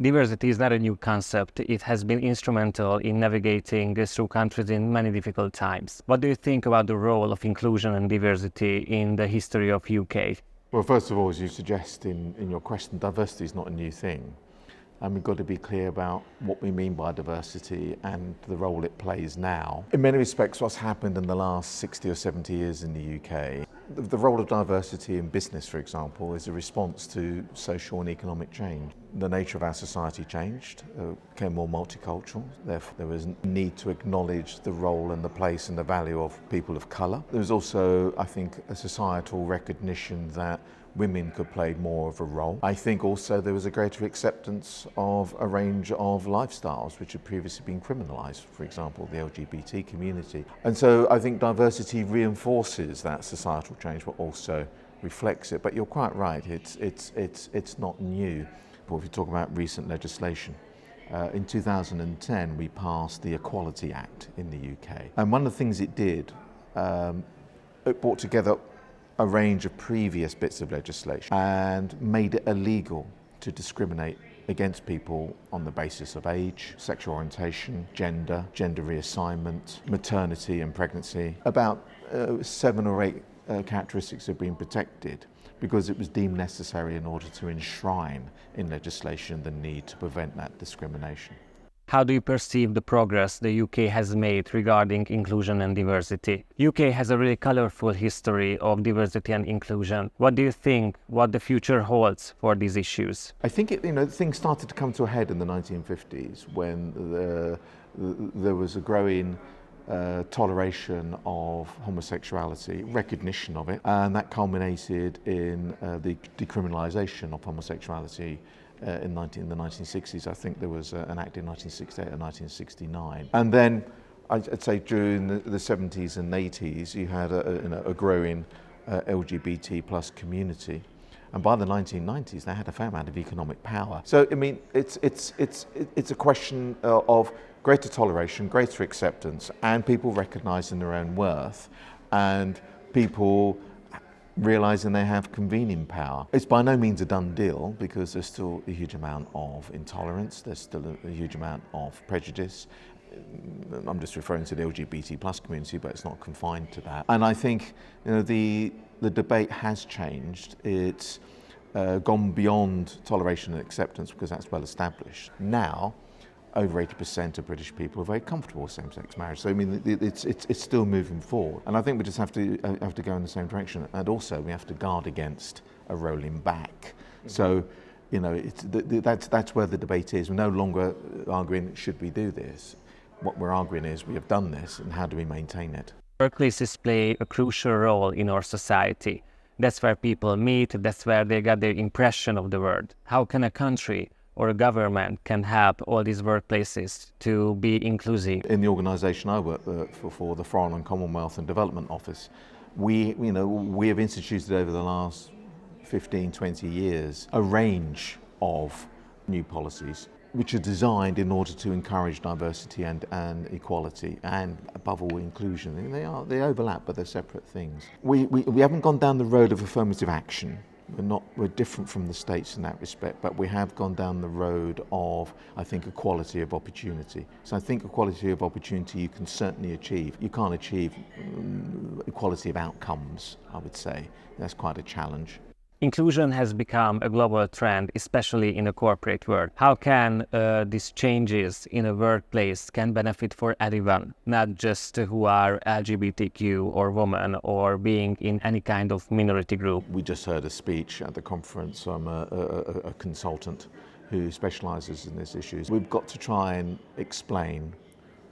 Diversity is not a new concept. It has been instrumental in navigating through countries in many difficult times. What do you think about the role of inclusion and diversity in the history of UK? Well, first of all, as you suggest in your question, diversity is not a new thing. And we've got to be clear about what we mean by diversity and the role it plays now. In many respects, what's happened in the last 60 or 70 years in the UK, the role of diversity in business, for example, is a response to social and economic change. The nature of our society changed, became more multicultural. Therefore, there was a need to acknowledge the role and the place and the value of people of colour. There was also, I think, a societal recognition that women could play more of a role. I think also there was a greater acceptance of a range of lifestyles which had previously been criminalised, for example, the LGBT community. And so I think diversity reinforces that societal change, but also reflects it. But you're quite right, it's not new. But if you talk about recent legislation, in 2010 we passed the Equality Act in the UK. And one of the things it did, it brought together a range of previous bits of legislation and made it illegal to discriminate against people on the basis of age, sexual orientation, gender reassignment, maternity and pregnancy. About 7 or 8 characteristics have been protected because it was deemed necessary in order to enshrine in legislation the need to prevent that discrimination. How do you perceive the progress the UK has made regarding inclusion and diversity? UK has a really colorful history of diversity and inclusion. What do you think what the future holds for these issues? I think things started to come to a head in the 1950s when there was a growing toleration of homosexuality, recognition of it, and that culminated in the decriminalisation of homosexuality in the 1960s. I think there was an act in 1968 or 1969. And then I'd say during the 70s and 80s you had a growing LGBT plus community. And by the 1990s they had a fair amount of economic power. So I mean it's a question of greater toleration, greater acceptance, and people recognising their own worth, and people realising they have convening power. It's by no means a done deal because there's still a huge amount of intolerance, there's still a huge amount of prejudice. I'm just referring to the LGBT plus community, but it's not confined to that. And I think the debate has changed. It's gone beyond toleration and acceptance because that's well established. Now, over 80% of British people are very comfortable with same-sex marriage. So I mean, it's still moving forward, and I think we just have to go in the same direction. And also, we have to guard against a rolling back. So, that's where the debate is. We're no longer arguing should we do this. What we're arguing is we have done this, and how do we maintain it? Workplaces play a crucial role in our society. That's where people meet. That's where they get their impression of the world. How can a country or a government can help all these workplaces to be inclusive? In the organisation I work for, the Foreign and Commonwealth and Development Office, we have instituted over the last 15, 20 years a range of new policies which are designed in order to encourage diversity and equality and, above all, inclusion. And they overlap, but they're separate things. We haven't gone down the road of affirmative action. We're different from the States in that respect, but we have gone down the road of, I think, equality of opportunity. So I think equality of opportunity you can certainly achieve. You can't achieve equality of outcomes, I would say. That's quite a challenge. Inclusion has become a global trend, especially in the corporate world. How can these changes in a workplace can benefit for everyone, not just who are LGBTQ or women or being in any kind of minority group? We just heard a speech at the conference from a consultant who specialises in these issues. We've got to try and explain,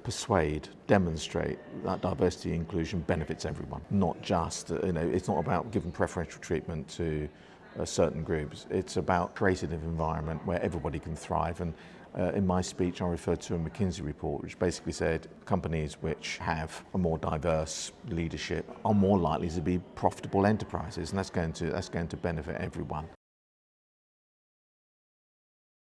persuade, demonstrate that diversity and inclusion benefits everyone, not just, it's not about giving preferential treatment to certain groups. It's about creating an environment where everybody can thrive. And in my speech I referred to a McKinsey report which basically said companies which have a more diverse leadership are more likely to be profitable enterprises, and that's going to benefit everyone.